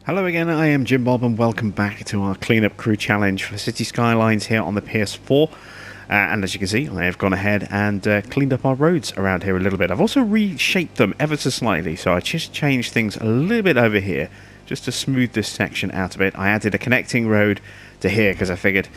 Hello again, I am Jim Bob and welcome back to our cleanup crew challenge for City Skylines here on the PS4. And as you can see, I have gone ahead and cleaned up our roads around here a little bit. I've also reshaped them ever so slightly, so I just changed things a little bit over here just to smooth this section out a bit. I added a connecting road to here because I figured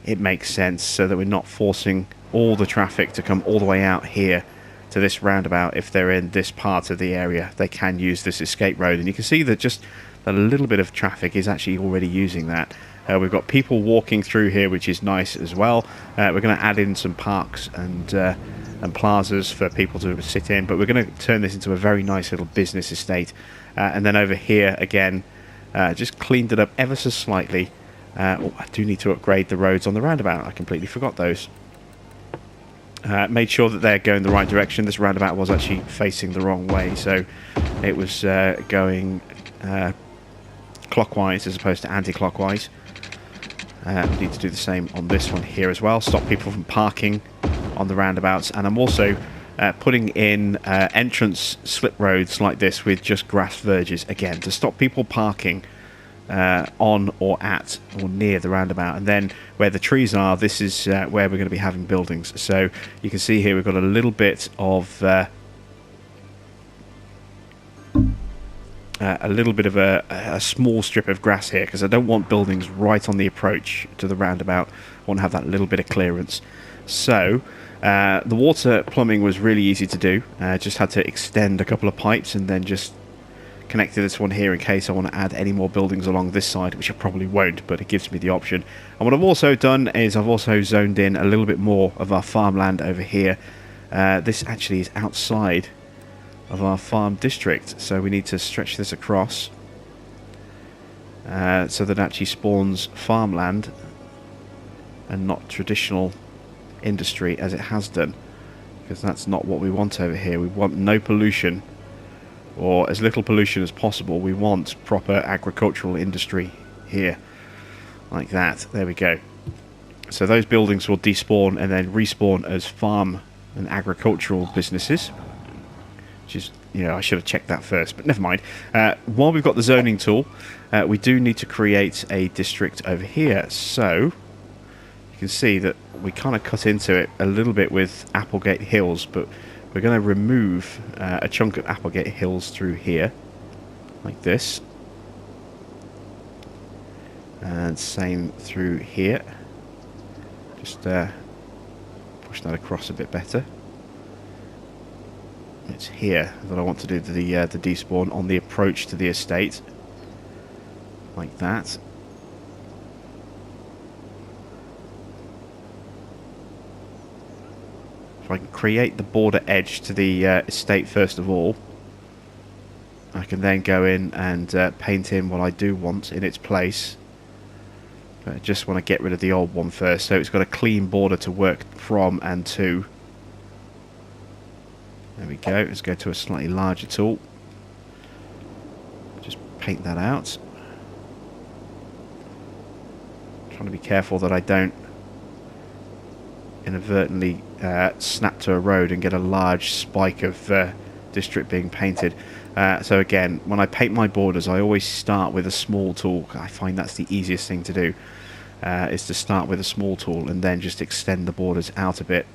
it makes sense so that we're not forcing all the traffic to come all the way out here to this roundabout. If they're in this part of the area, they can use this escape road, and you can see that just a little bit of traffic is actually already using that. We've got people walking through here, which is nice as well. We're going to add in some parks and plazas for people to sit in, but we're going to turn this into a very nice little business estate. And then over here again, just cleaned it up ever so slightly. Oh, I do need to upgrade the roads on the roundabout. I completely forgot those. Made sure that they're going the right direction. This roundabout was actually facing the wrong way, so it was going clockwise as opposed to anti-clockwise. We need to do the same on this one here as well. Stop people from parking on the roundabouts, and I'm also putting in entrance slip roads like this with just grass verges again to stop people parking on or at or near the roundabout. And then where the trees are, this is where we're going to be having buildings. So you can see here we've got a little bit of a small strip of grass here because I don't want buildings right on the approach to the roundabout. I want to have that little bit of clearance. So the water plumbing was really easy to do. Just had to extend a couple of pipes and then just connected this one here in case I want to add any more buildings along this side, which I probably won't, but it gives me the option. And what I've also done is I've also zoned in a little bit more of our farmland over here. This actually is outside of our farm district, so we need to stretch this across so that it actually spawns farmland and not traditional industry as it has done, because that's not what we want over here. We want no pollution, or as little pollution as possible. We want proper agricultural industry here, like that. There we go. So those buildings will despawn and then respawn as farm and agricultural businesses, which is, you know, I should have checked that first, but never mind. While we've got the zoning tool, we do need to create a district over here. So you can see that we kind of cut into it a little bit with Applegate Hills, but we're going to remove a chunk of Applegate Hills through here, like this. And same through here. Just push that across a bit better. It's here that I want to do the despawn on the approach to the estate, like that. If I can create the border edge to the estate first of all, I can then go in and paint in what I do want in its place. But I just want to get rid of the old one first, so it's got a clean border to work from and to. There we go. Let's go to a slightly larger tool. Just paint that out. Trying to be careful that I don't inadvertently snap to a road and get a large spike of district being painted. So again, when I paint my borders, I always start with a small tool. I find that's the easiest thing to do, is to start with a small tool and then just extend the borders out a bit.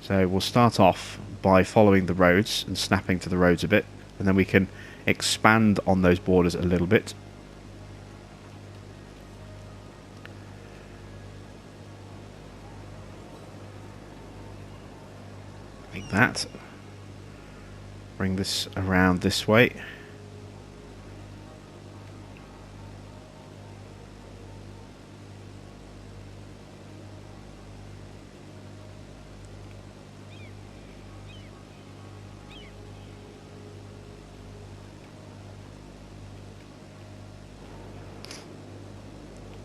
So we'll start off by following the roads and snapping to the roads a bit, and then we can expand on those borders a little bit. Like that. Bring this around this way.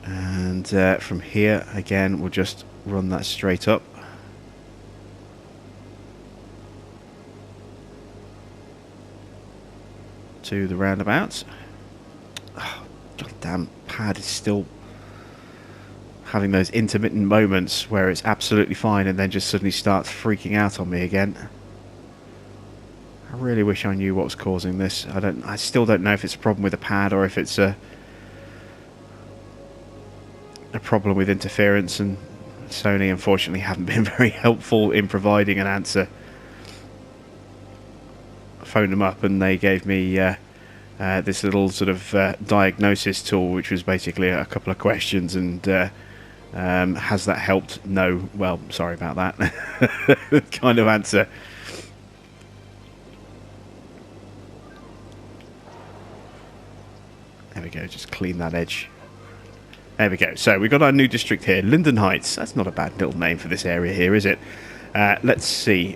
And from here again we'll just run that straight up. To the roundabout. Oh, goddamn pad is still having those intermittent moments where it's absolutely fine and then just suddenly starts freaking out on me again. I really wish I knew what was causing this. I still don't know if it's a problem with the pad or if it's a problem with interference, and Sony unfortunately haven't been very helpful in providing an answer. I phoned them up and they gave me this little sort of diagnosis tool, which was basically a couple of questions, and has that helped? No. Well, sorry about that kind of answer. There we go, just clean that edge. There we go. So we've got our new district here, Linden Heights. That's not a bad little name for this area here, is it? Let's see.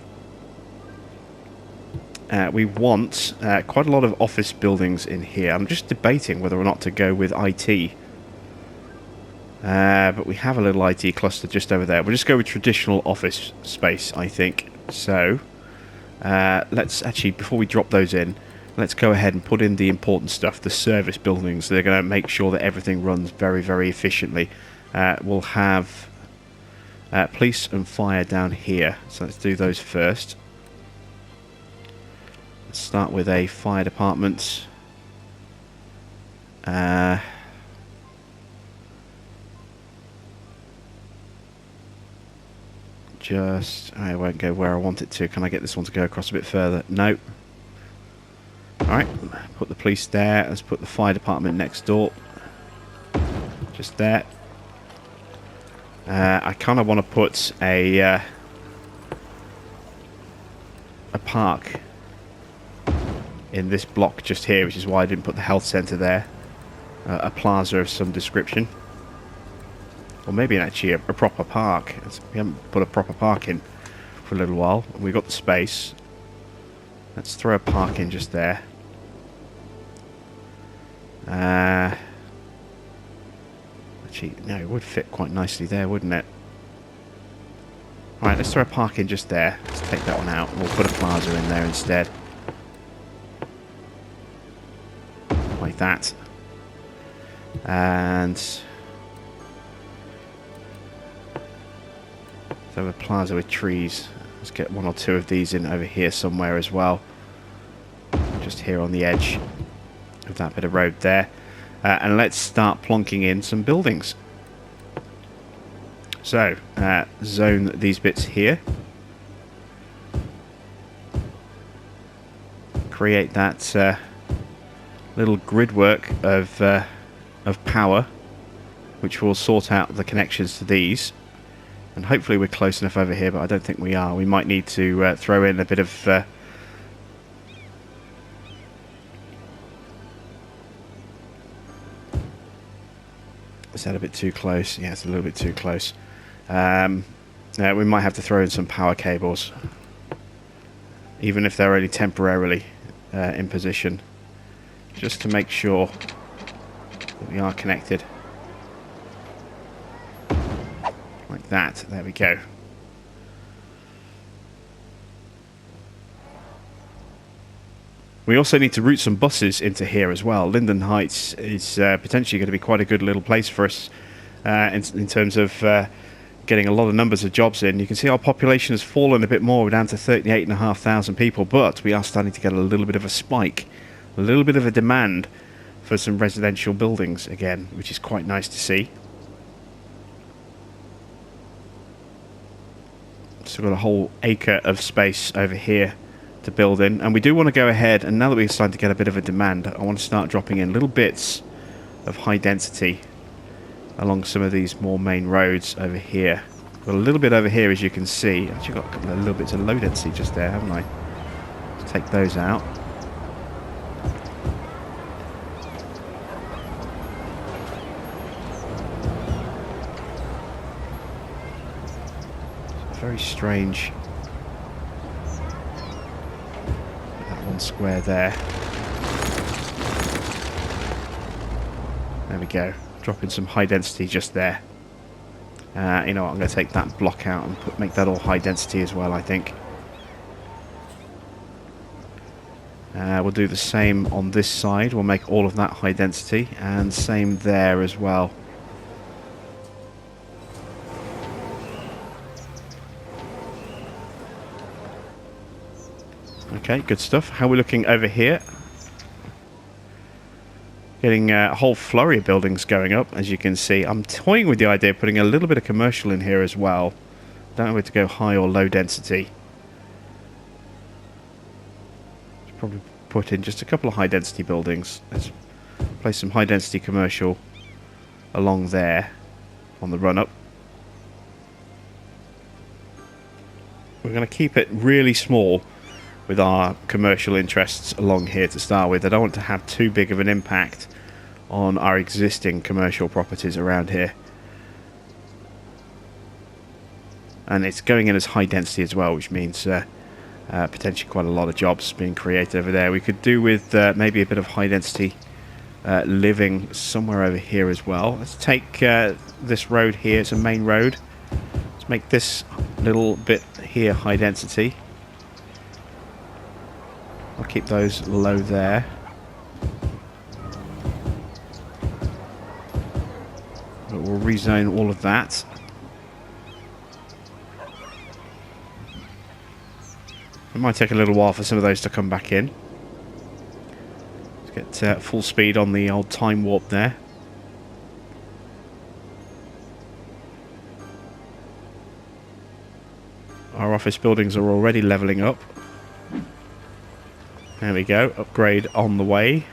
We want quite a lot of office buildings in here. I'm just debating whether or not to go with IT. But we have a little IT cluster just over there. We'll just go with traditional office space, I think. So let's actually, before we drop those in, let's go ahead and put in the important stuff, the service buildings. They're going to make sure that everything runs very, very efficiently. We'll have police and fire down here. So let's do those first. Let's start with a fire department. I won't go where I want it to. Can I get this one to go across a bit further? No. Alright, put the police there. Let's put the fire department next door. Just there. I kind of want to put a park in this block just here, which is why I didn't put the health centre there. A plaza of some description. Or maybe actually a proper park. We haven't put a proper park in for a little while. We've got the space. Let's throw a park in just there. Actually, no, it would fit quite nicely there, wouldn't it? Alright, let's throw a park in just there. Let's take that one out. We'll put a plaza in there instead. Like that. And so a plaza with trees. Let's get one or two of these in over here somewhere as well. Just here on the edge of that bit of road there. And let's start plonking in some buildings. So, zone these bits here. Create that little grid work of power, which will sort out the connections to these. And hopefully we're close enough over here, but I don't think we are. We might need to throw in a bit of... is that a bit too close? Yeah, it's a little bit too close. We might have to throw in some power cables, even if they're only temporarily in position, just to make sure that we are connected. Like that. There we go. We also need to route some buses into here as well. Linden Heights is potentially going to be quite a good little place for us in terms of getting a lot of numbers of jobs in. You can see our population has fallen a bit more. We're down to 38,500 people, but we are starting to get a little bit of a spike, a little bit of a demand for some residential buildings again, which is quite nice to see. So we've got a whole acre of space over here to build in, and we do want to go ahead, and now that we're starting to get a bit of a demand, I want to start dropping in little bits of high density along some of these more main roads over here. Got a little bit over here, as you can see. Actually got a couple of little bits of low density just there, haven't I? Let's take those out. Very strange. That one square there. There we go. Dropping some high density just there. You know what? I'm going to take that block out and make that all high density as well, I think. We'll do the same on this side. We'll make all of that high density, and same there as well. Okay, good stuff. How are we looking over here? Getting a whole flurry of buildings going up, as you can see. I'm toying with the idea of putting a little bit of commercial in here as well. Don't know where to go high or low density. Should probably put in just a couple of high density buildings. Let's place some high density commercial along there on the run up. We're going to keep it really small with our commercial interests along here to start with. I don't want to have too big of an impact on our existing commercial properties around here. And it's going in as high density as well, which means potentially quite a lot of jobs being created over there. We could do with maybe a bit of high density living somewhere over here as well. Let's take this road here. It's a main road. Let's make this little bit here high density. I'll keep those low there. But we'll rezone all of that. It might take a little while for some of those to come back in. Let's get full speed on the old time warp there. Our office buildings are already levelling up. There we go, upgrade on the way.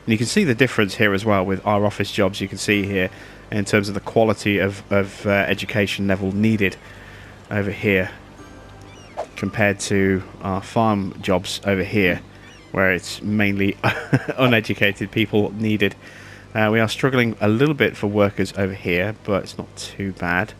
And you can see the difference here as well with our office jobs. You can see here in terms of the quality of education level needed over here compared to our farm jobs over here, where it's mainly uneducated people needed. We are struggling a little bit for workers over here, but it's not too bad.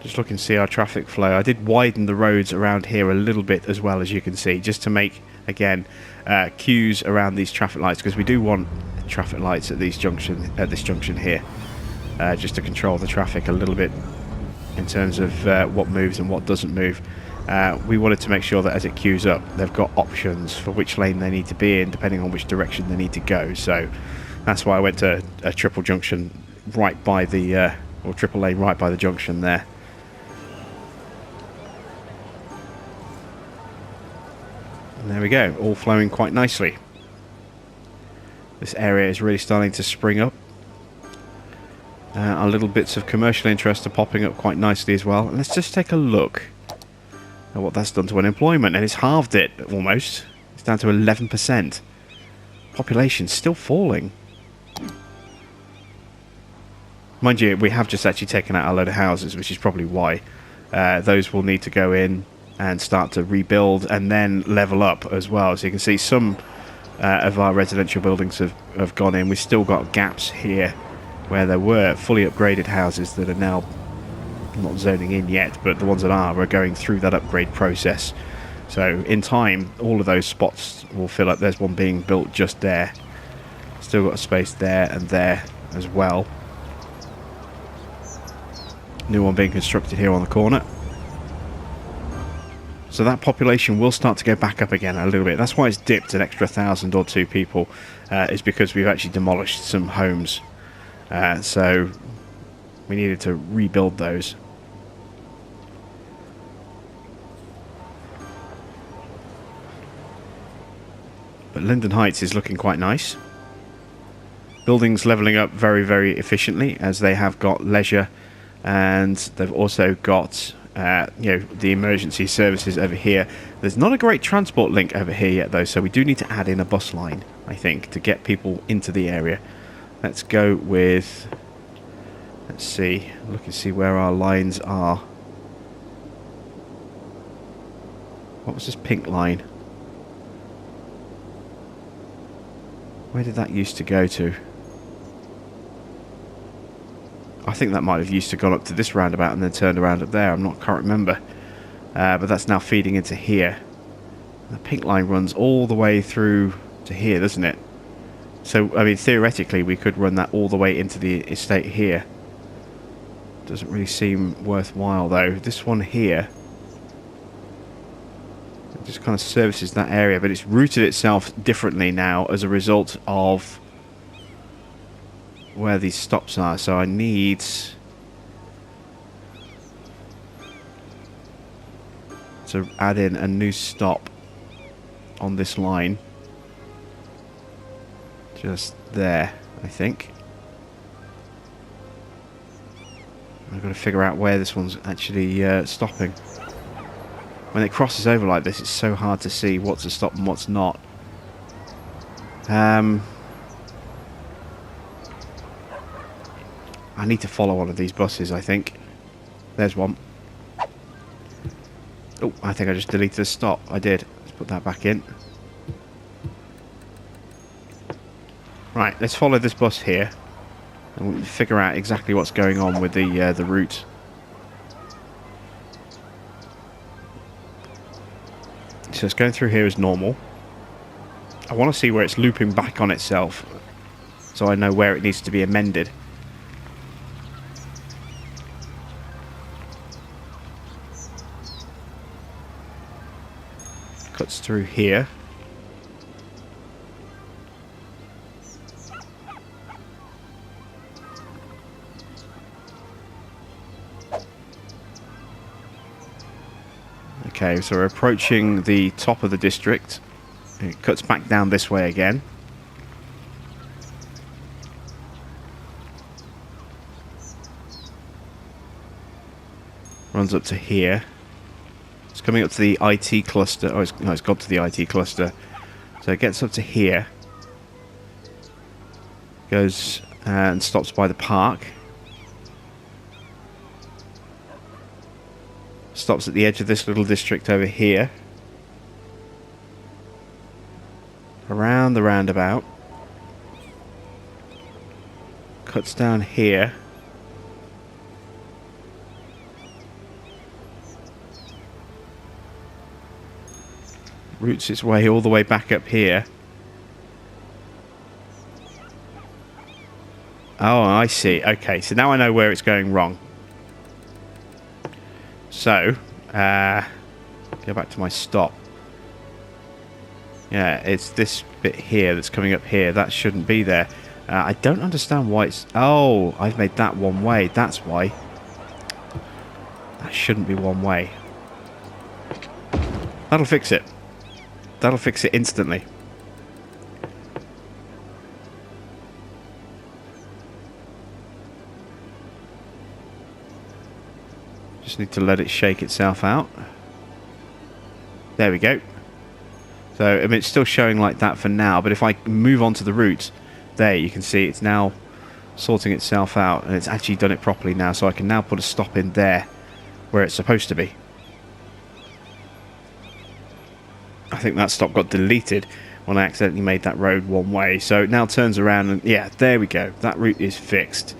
Just looking to see our traffic flow. I did widen the roads around here a little bit as well, as you can see, just to make, again, queues around these traffic lights, because we do want traffic lights at this junction here, just to control the traffic a little bit in terms of what moves and what doesn't move. We wanted to make sure that as it queues up, they've got options for which lane they need to be in, depending on which direction they need to go. So that's why I went to a triple junction right by the, or triple lane right by the junction there. And there we go, all flowing quite nicely. This area is really starting to spring up. Our little bits of commercial interest are popping up quite nicely as well. And let's just take a look at what that's done to unemployment. And it's halved it, almost. It's down to 11%. Population's still falling. Mind you, we have just actually taken out a load of houses, which is probably why. Those will need to go in and start to rebuild and then level up as well. So you can see some of our residential buildings have gone in. We've still got gaps here where there were fully upgraded houses that are now not zoning in yet, but the ones that are going through that upgrade process. So in time, all of those spots will fill up. There's one being built just there. Still got a space there and there as well. New one being constructed here on the corner. So that population will start to go back up again a little bit. That's why it's dipped an extra 1,000 or 2 people, is because we've actually demolished some homes. So we needed to rebuild those. But Linden Heights is looking quite nice. Buildings levelling up very, very efficiently, as they have got leisure, and they've also got the emergency services over here. There's not a great transport link over here yet though, so we do need to add in a bus line, I think, to get people into the area. Let's go with, let's see, look and see where our lines are. What was this pink line? Where did that used to go to? I think that might have used to gone up to this roundabout and then turned around up there. Can't remember. But that's now feeding into here. The pink line runs all the way through to here, doesn't it? So, I mean, theoretically, we could run that all the way into the estate here. Doesn't really seem worthwhile, though. This one here, just kind of services that area, but it's routed itself differently now as a result of where these stops are. So I need to add in a new stop on this line. Just there, I think. I've got to figure out where this one's actually stopping. When it crosses over like this, it's so hard to see what's a stop and what's not. I need to follow one of these buses, I think. There's one. Oh, I think I just deleted the stop. I did. Let's put that back in. Right, let's follow this bus here. And we'll figure out exactly what's going on with the route. So it's going through here as normal. I want to see where it's looping back on itself, so I know where it needs to be amended. Cuts through here. Okay, so we're approaching the top of the district. It cuts back down this way again. Runs up to here. It's coming up to the IT cluster. Oh, it's got to the IT cluster. So it gets up to here. Goes and stops by the park. Stops at the edge of this little district over here. Around the roundabout. Cuts down here. Routes its way all the way back up here. Oh, I see. Okay, so now I know where it's going wrong. So, go back to my stop. Yeah, it's this bit here that's coming up here. That shouldn't be there. I don't understand why it's... Oh, I've made that one way. That's why. That shouldn't be one way. That'll fix it. That'll fix it instantly. Just need to let it shake itself out. There we go. So I mean, it's still showing like that for now, but if I move on to the route, there you can see it's now sorting itself out, and it's actually done it properly now, so I can now put a stop in there where it's supposed to be. I think that stop got deleted when I accidentally made that road one way, so it now turns around and yeah, there we go. That route is fixed.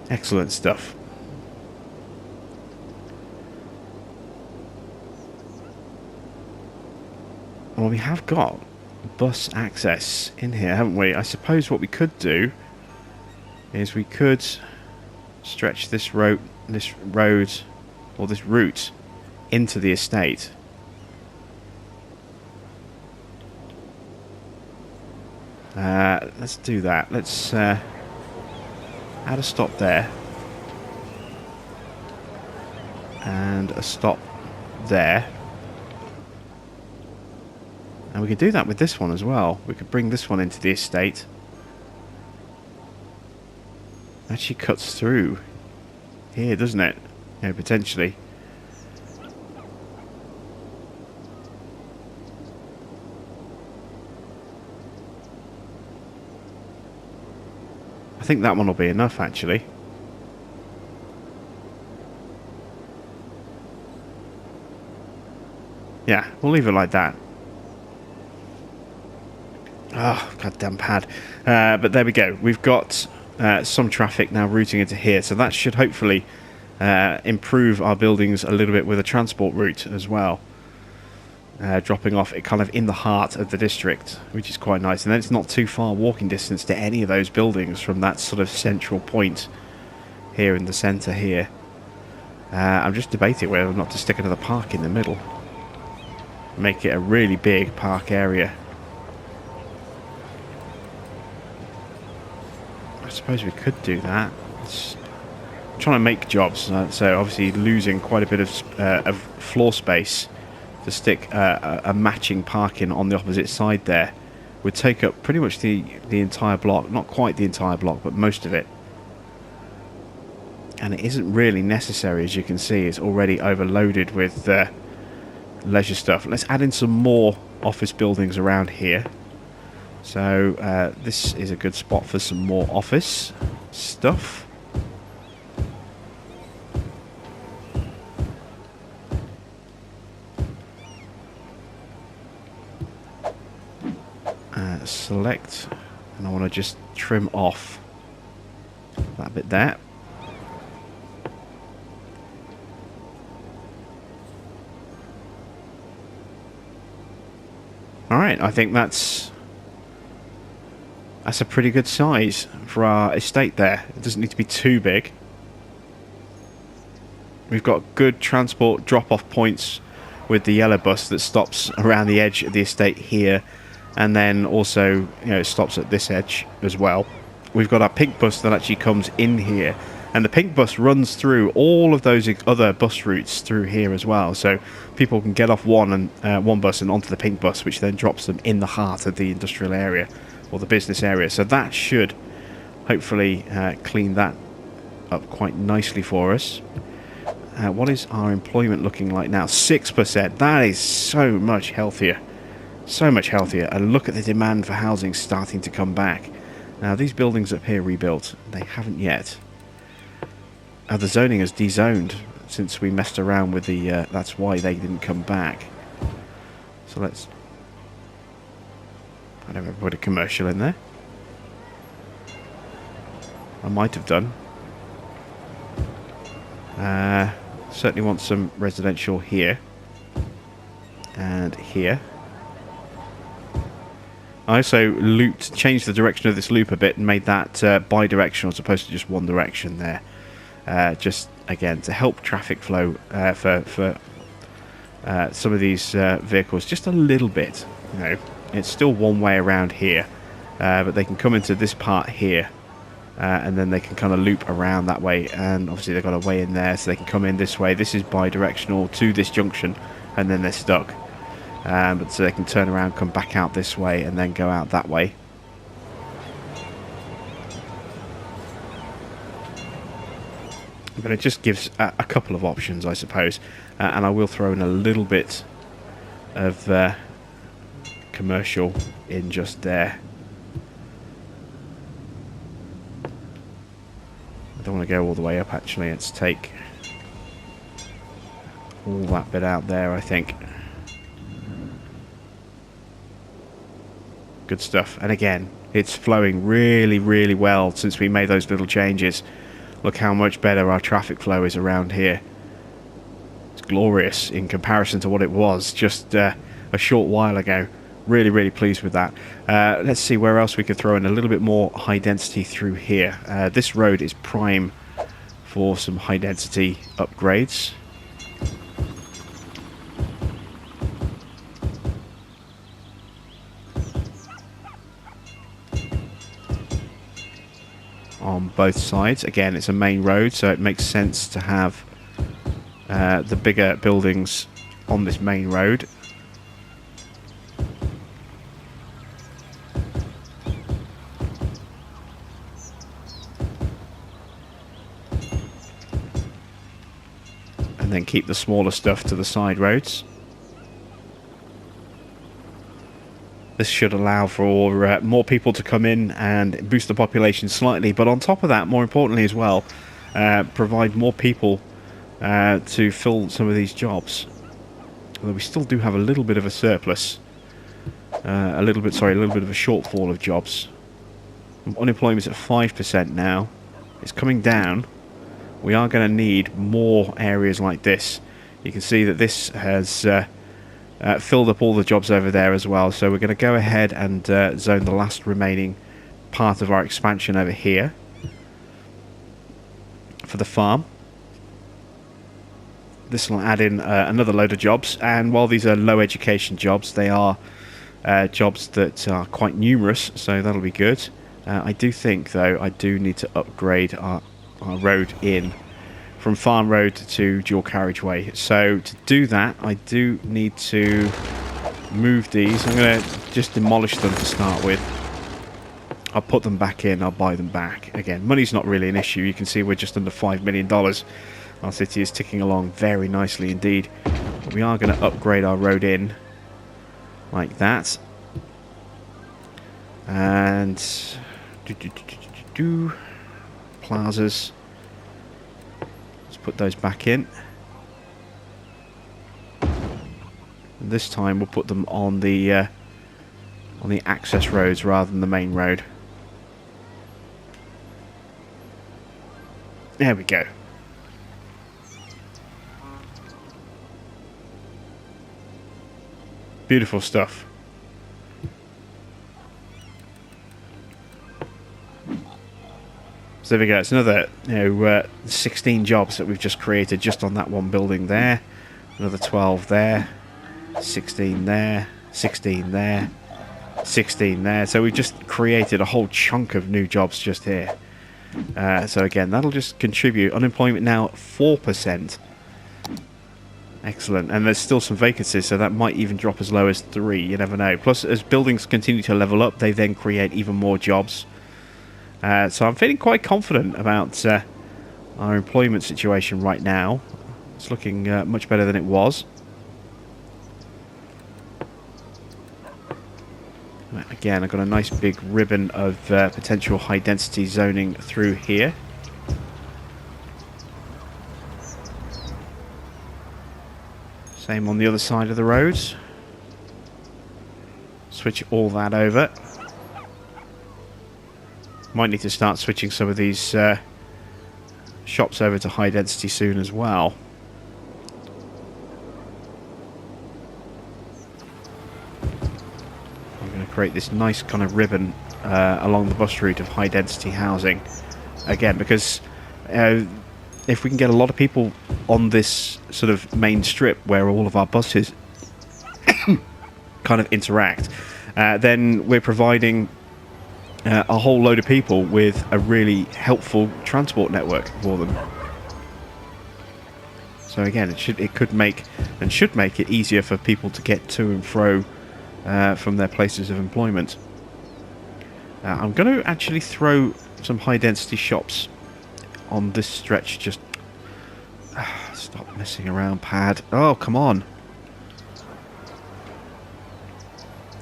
Excellent stuff. Well, we have got bus access in here, haven't we? I suppose what we could do is we could stretch this road or this route into the estate. Let's do that. Let's add a stop there and a stop there. And we could do that with this one as well. We could bring this one into the estate. Actually cuts through here, doesn't it? Yeah, potentially. I think that one will be enough, actually. Yeah, we'll leave it like that. Oh, goddamn pad. But there we go. We've got some traffic now routing into here, so that should hopefully improve our buildings a little bit with a transport route as well. Dropping off it kind of in the heart of the district, which is quite nice. And then it's not too far walking distance to any of those buildings from that sort of central point here in the centre here. I'm just debating whether or not to stick another park in the middle. make it a really big park area. I suppose we could do that. It's trying to make jobs, so obviously losing quite a bit of floor space to stick a matching parking on the opposite side there would take up pretty much the entire block. Not quite the entire block, but most of it. And it isn't really necessary, as you can see. It's already overloaded with leisure stuff. Let's add in some more office buildings around here. So this is a good spot for some more office stuff. Select, and I want to just trim off that bit there. Alright, I think that's a pretty good size for our estate there. It doesn't need to be too big. We've got good transport drop-off points with the yellow bus that stops around the edge of the estate here, and then also, you know, it stops at this edge as well. We've got our pink bus that actually comes in here, and the pink bus runs through all of those other bus routes through here as well, so people can get off one bus and onto the pink bus, which then drops them in the heart of the industrial area or the business area. So that should hopefully clean that up quite nicely for us. What is our employment looking like now? 6%. That is so much healthier. So much healthier. And look at the demand for housing starting to come back. Now, these buildings up here rebuilt. They haven't yet. The zoning has dezoned since we messed around with the... that's why they didn't come back. So let's... I don't know if I put a commercial in there. I might have done. Certainly want some residential here. And here. I also changed the direction of this loop a bit and made that bi-directional as opposed to just one direction there. Just, again, to help traffic flow for some of these vehicles just a little bit. You know, it's still one way around here, but they can come into this part here, and then they can kind of loop around that way. And obviously they've got a way in there, so they can come in this way. This is bi-directional to this junction, and then they're stuck. But so they can turn around, come back out this way, and then go out that way. But it just gives a couple of options, I suppose. And I will throw in a little bit of commercial in just there. I don't want to go all the way up, actually. Let's take all that bit out there, I think. Good stuff. And again, it's flowing really, really well since we made those little changes. Look how much better our traffic flow is around here. It's glorious in comparison to what it was just a short while ago. Really, really pleased with that. Let's see where else we could throw in a little bit more high density through here. This road is prime for some high density upgrades. On both sides. Again, it's a main road, so it makes sense to have the bigger buildings on this main road. And then keep the smaller stuff to the side roads. This should allow for more people to come in and boost the population slightly, but on top of that, more importantly as well, provide more people to fill some of these jobs. Although we still do have a little bit of a surplus, a little bit of a shortfall of jobs. Unemployment's at 5% now. It's coming down. We are going to need more areas like this. You can see that this has filled up all the jobs over there as well. So we're going to go ahead and zone the last remaining part of our expansion over here for the farm. this will add in another load of jobs, and while these are low education jobs, they are jobs that are quite numerous, so that'll be good. I do think, though, I do need to upgrade our road in from farm road to dual carriageway. So to do that, I do need to move these. I'm going to just demolish them to start with. I'll put them back in, I'll buy them back. Again, money's not really an issue. You can see we're just under $5 million. Our city is ticking along very nicely indeed. We are going to upgrade our road in like that. And plazas. Let's put those back in. And this time we'll put them on the access roads rather than the main road. There we go. Beautiful stuff. So there we go. It's another 16 jobs that we've just created just on that one building there. Another 12 there. 16 there. 16 there. 16 there. So we've just created a whole chunk of new jobs just here. So again, that'll just contribute. Unemployment now at 4%. Excellent. And there's still some vacancies, so that might even drop as low as 3. You never know. Plus, as buildings continue to level up, they then create even more jobs. So I'm feeling quite confident about our employment situation right now. It's looking much better than it was. Again, I've got a nice big ribbon of potential high density zoning through here. Same on the other side of the roads. Switch all that over. Might need to start switching some of these shops over to high density soon as well. Create this nice kind of ribbon along the bus route of high density housing again, because if we can get a lot of people on this sort of main strip where all of our buses kind of interact, then we're providing a whole load of people with a really helpful transport network for them. So again, it could make and should make it easier for people to get to and fro from their places of employment. I'm going to actually throw some high-density shops on this stretch. Just stop messing around, pad. Oh, come on.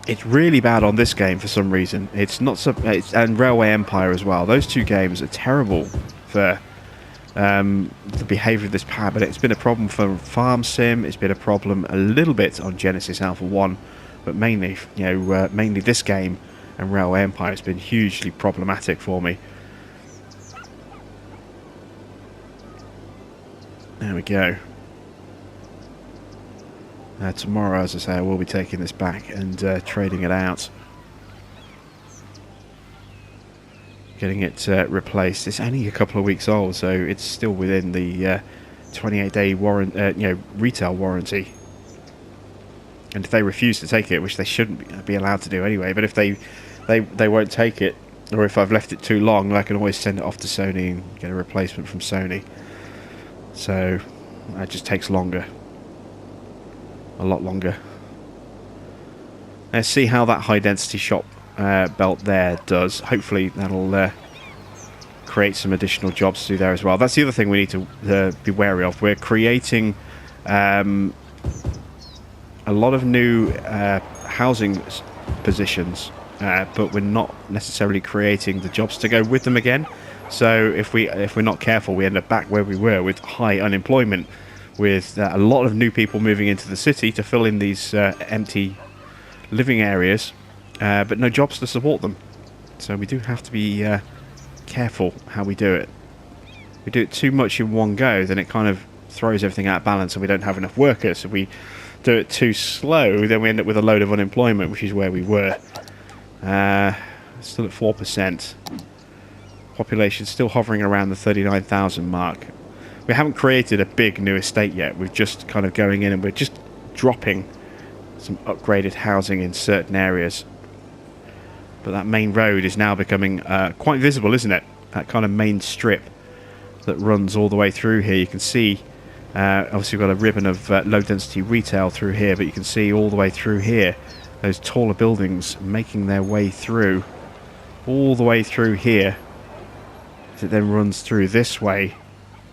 It's really bad on this game for some reason. It's not so, and Railway Empire as well. Those two games are terrible for the behaviour of this pad, but it's been a problem for Farm Sim. It's been a problem a little bit on Genesis Alpha 1. But mainly, mainly this game and Railway Empire has been hugely problematic for me. There we go. Tomorrow, as I say, I will be taking this back and trading it out. Getting it replaced. It's only a couple of weeks old, so it's still within the 28-day retail warranty. And if they refuse to take it, which they shouldn't be allowed to do anyway, but if they won't take it, or if I've left it too long, I can always send it off to Sony and get a replacement from Sony. So that just takes longer. A lot longer. Let's see how that high density shop belt there does. Hopefully that'll create some additional jobs to do there as well. That's the other thing we need to be wary of. We're creating a lot of new housing positions, but we're not necessarily creating the jobs to go with them again. So if we're not careful, we end up back where we were with high unemployment, with a lot of new people moving into the city to fill in these empty living areas, but no jobs to support them. So we do have to be careful how we do it. If we do it too much in one go, then it kind of throws everything out of balance and we don't have enough workers. If we do it too slow, then we end up with a load of unemployment, which is where we were. Still at 4%. Population still hovering around the 39,000 mark. We haven't created a big new estate yet. We're just kind of going in and we're just dropping some upgraded housing in certain areas. But that main road is now becoming quite visible, isn't it? That kind of main strip that runs all the way through here. You can see, obviously we've got a ribbon of low density retail through here, but you can see all the way through here, those taller buildings making their way through, all the way through here. As it then runs through this way,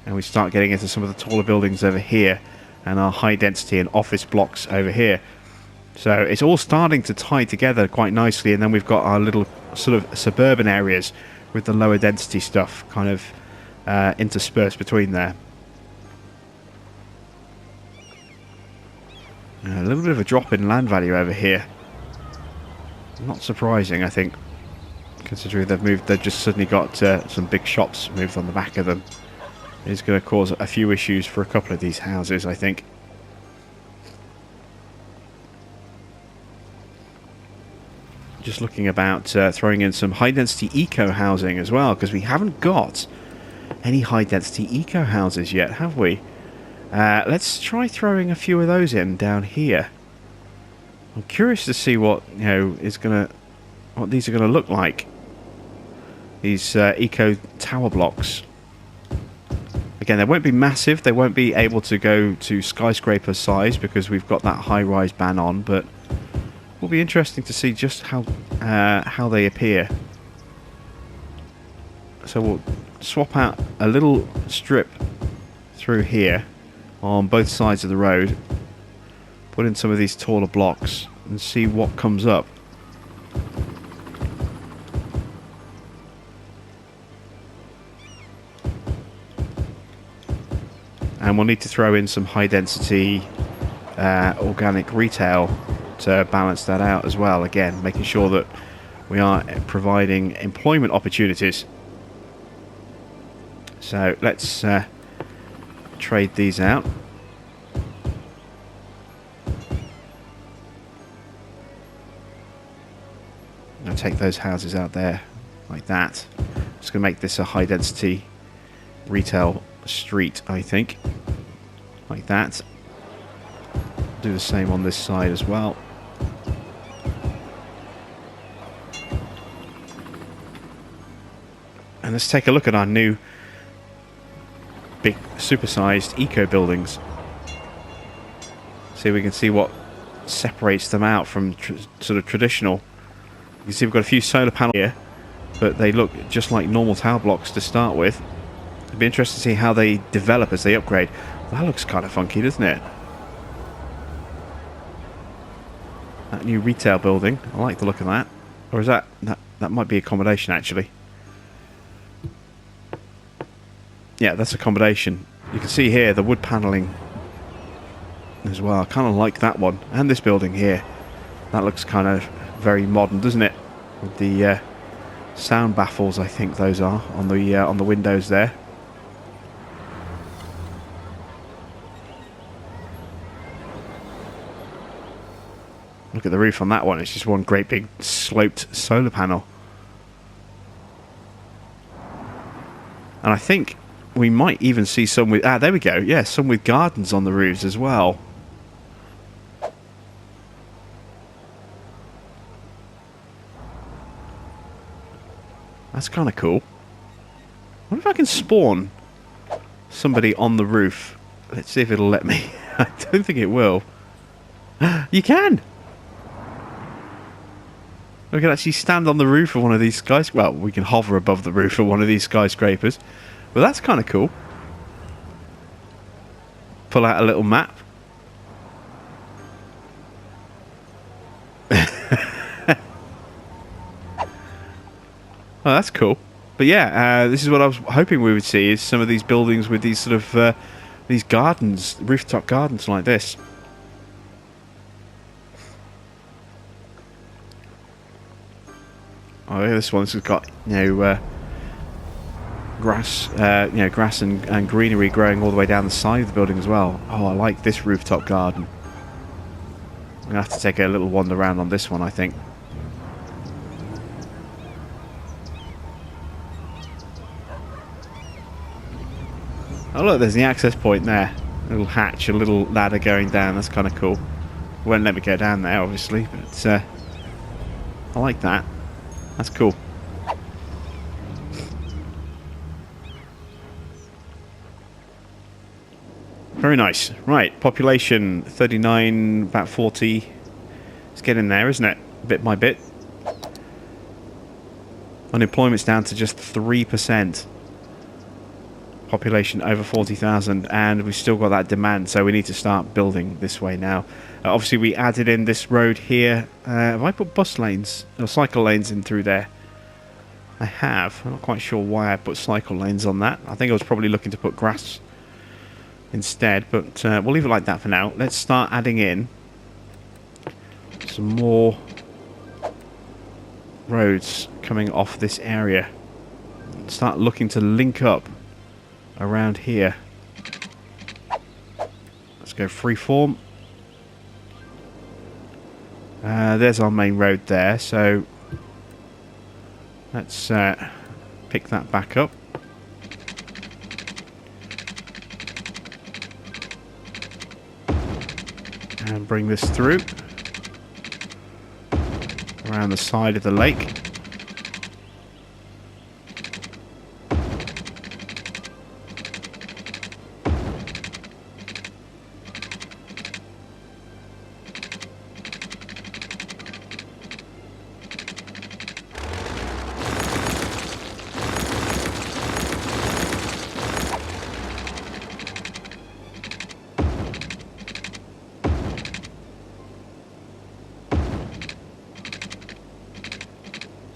and we start getting into some of the taller buildings over here, and our high density and office blocks over here. So it's all starting to tie together quite nicely, and then we've got our little sort of suburban areas with the lower density stuff kind of interspersed between there. A little bit of a drop in land value over here. Not surprising, I think, considering they've just suddenly got some big shops moved on the back of them. It's going to cause a few issues for a couple of these houses, I think. Just looking about throwing in some high-density eco housing as well, because we haven't got any high-density eco houses yet, have we? Let's try throwing a few of those in down here. I'm curious to see what what these are gonna look like. These eco tower blocks. Again, they won't be massive. They won't be able to go to skyscraper size because we've got that high-rise ban on, but will be interesting to see just how they appear. So we'll swap out a little strip through here on both sides of the road, put in some of these taller blocks and see what comes up. And we'll need to throw in some high density organic retail to balance that out as well. Again, making sure that we are providing employment opportunities. So let's trade these out. I'll take those houses out there like that. Just going to make this a high density retail street, I think, like that. Do the same on this side as well. And let's take a look at our new big supersized eco buildings. See if we can see what separates them out from sort of traditional. You can see we've got a few solar panels here, but they look just like normal tower blocks to start with. It'd be interesting to see how they develop as they upgrade. That looks kind of funky, doesn't it? That new retail building, I like the look of that. Or is that might be accommodation actually. Yeah, that's accommodation. You can see here the wood panelling as well. I kind of like that one. And this building here. That looks kind of very modern, doesn't it? With the sound baffles, I think those are, on the windows there. Look at the roof on that one. It's just one great big sloped solar panel. And I think we might even see some with... there we go. Yeah, some with gardens on the roofs as well. That's kind of cool. I wonder if I can spawn somebody on the roof. Let's see if it'll let me. I don't think it will. You can! We can actually stand on the roof of one of these skyscrapers. Well, we can hover above the roof of one of these skyscrapers. Well, that's kind of cool. Pull out a little map. Oh, that's cool. But yeah, this is what I was hoping we would see, is some of these buildings with these sort of these gardens, rooftop gardens like this. Oh, yeah, this one's got, you know, grass, grass and greenery growing all the way down the side of the building as well. Oh, I like this rooftop garden. I'm gonna have to take a little wander around on this one, I think. Oh look, there's the access point there. A little hatch, a little ladder going down. That's kind of cool. Won't let me go down there, obviously, but I like that. That's cool. Very nice. Right, population 39, about 40. It's getting there, isn't it? Bit by bit. Unemployment's down to just 3%. Population over 40,000, and we've still got that demand, so we need to start building this way now. Obviously, we added in this road here. Have I put bus lanes or cycle lanes in through there? I have. I'm not quite sure why I put cycle lanes on that. I think I was probably looking to put grass instead, but we'll leave it like that for now. Let's start adding in some more roads coming off this area. Start looking to link up around here. Let's go freeform. There's our main road there, so let's pick that back up. And bring this through around the side of the lake.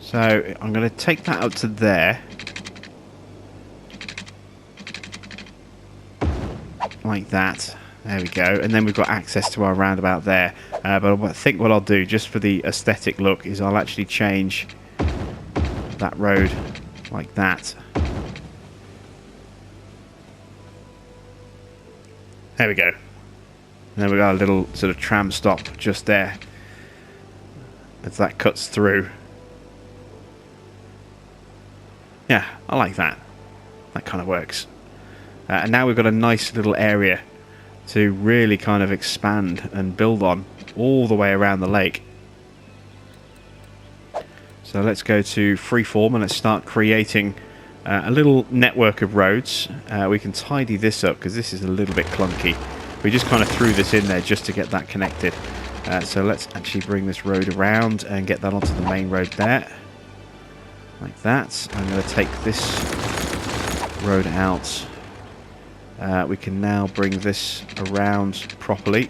So I'm going to take that up to there, like that. There we go. And then we've got access to our roundabout there. But I think what I'll do, just for the aesthetic look, is I'll actually change that road like that. There we go. And then we've got a little sort of tram stop just there as that cuts through. Yeah, I like that. That kind of works. And now we've got a nice little area to really kind of expand and build on all the way around the lake. So let's go to freeform and let's start creating a little network of roads. We can tidy this up because this is a little bit clunky. We just kind of threw this in there just to get that connected. So let's actually bring this road around and get that onto the main road there. Like that. I'm going to take this road out. We can now bring this around properly.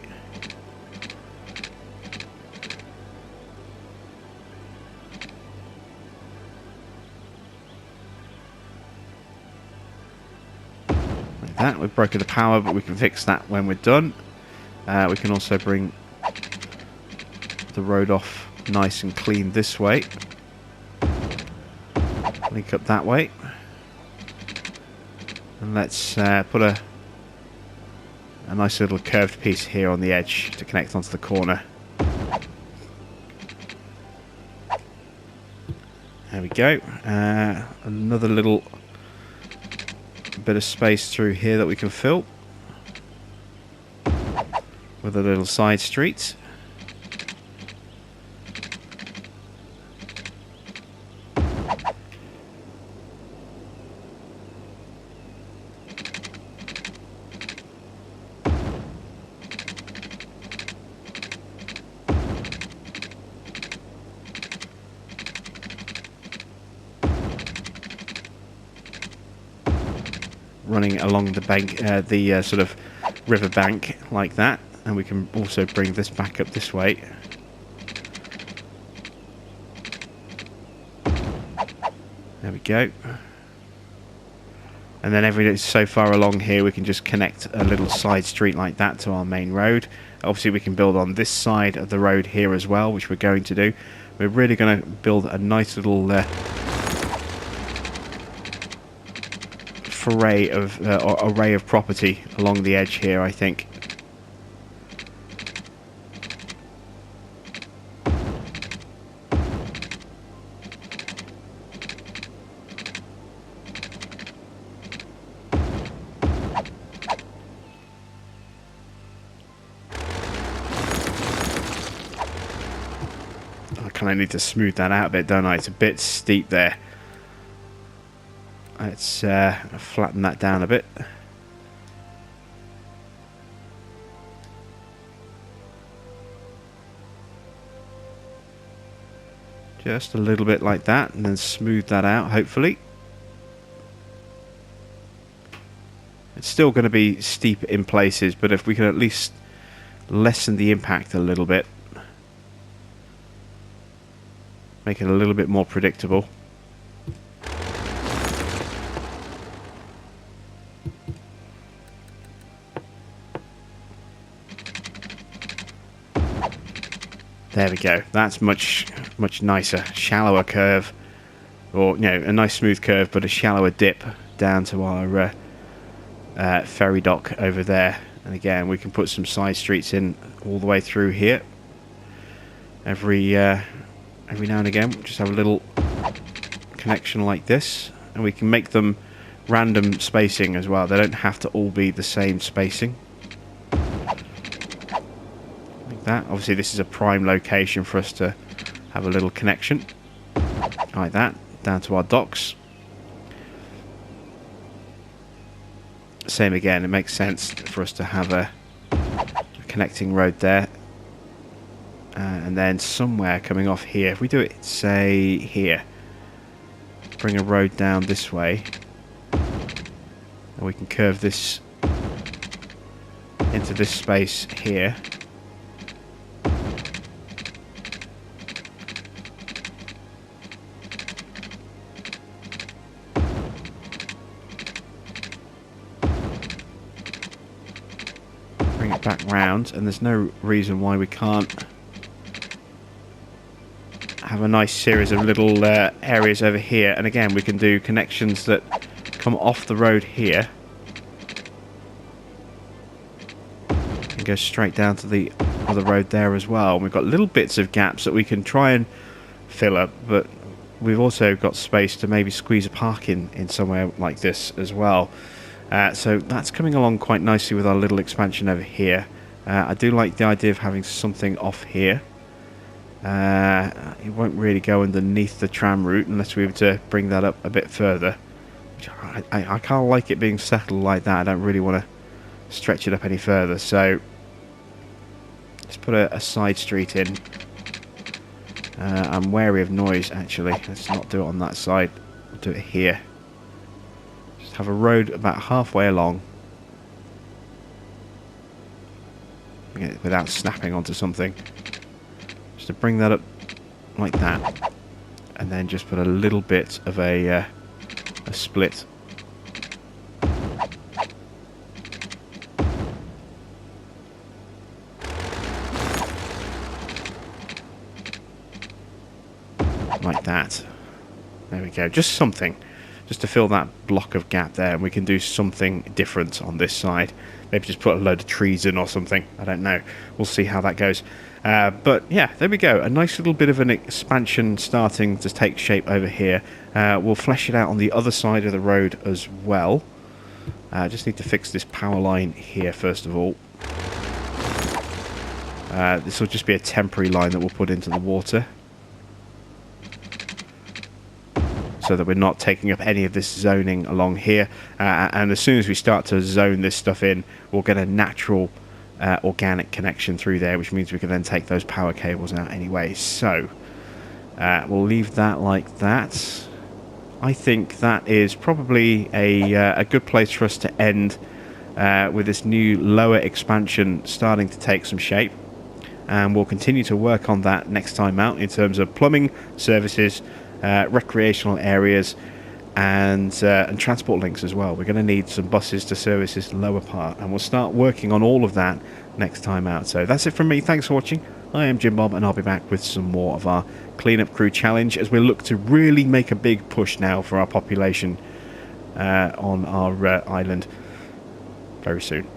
Like that. We've broken the power, but we can fix that when we're done. We can also bring the road off nice and clean this way. Link up that way. And let's put a nice little curved piece here on the edge to connect onto the corner. There we go. Another little bit of space through here that we can fill with a little side street. Running along the bank, the sort of river bank like that, and we can also bring this back up this way. There we go. And then every so far along here we can just connect a little side street like that to our main road. Obviously we can build on this side of the road here as well, which we're going to do. We're really going to build a nice little array of property along the edge here, I think. kind of need to smooth that out a bit, don't I? It's a bit steep there. Let's flatten that down a bit. Just a little bit like that, and then smooth that out, hopefully. It's still going to be steep in places, but if we can at least lessen the impact a little bit, make it a little bit more predictable. There we go. That's much nicer. Shallower curve, or a nice smooth curve, but a shallower dip down to our ferry dock over there. And again, we can put some side streets in all the way through here. Every now and again, we'll just have a little connection like this, and we can make them random spacing as well. They don't have to all be the same spacing. That. Obviously this is a prime location for us to have a little connection like that down to our docks. Same again, it makes sense for us to have a connecting road there, and then somewhere coming off here, if we do it say here, bring a road down this way, and we can curve this into this space here. Bring it back round, and there's no reason why we can't have a nice series of little areas over here. And again, we can do connections that come off the road here and go straight down to the other road there as well. And we've got little bits of gaps that we can try and fill up, but we've also got space to maybe squeeze a park in somewhere like this as well. So that's coming along quite nicely with our little expansion over here. I do like the idea of having something off here. It won't really go underneath the tram route unless we were to bring that up a bit further. Which I can't like it being settled like that. I don't really want to stretch it up any further. So let's put a side street in. I'm wary of noise, actually. Let's not do it on that side. We'll do it here. Have a road about halfway along without snapping onto something, just to bring that up like that, and then just put a little bit of a split like that. There we go, just something just to fill that block of gap there, and we can do something different on this side. Maybe just put a load of trees in or something. I don't know. We'll see how that goes. But yeah, there we go. A nice little bit of an expansion starting to take shape over here. We'll flesh it out on the other side of the road as well. Just need to fix this power line here first of all. This will just be a temporary line that we'll put into the water, so that we're not taking up any of this zoning along here. And as soon as we start to zone this stuff in, we'll get a natural organic connection through there, which means we can then take those power cables out anyway. So we'll leave that like that. I think that is probably a good place for us to end with this new lower expansion starting to take some shape. And we'll continue to work on that next time out in terms of plumbing services, recreational areas, and transport links as well. We're going to need some buses to service this lower part, and we'll start working on all of that next time out. So that's it from me. Thanks for watching. I am Jim Bob, and I'll be back with some more of our cleanup crew challenge as we look to really make a big push now for our population on our island very soon.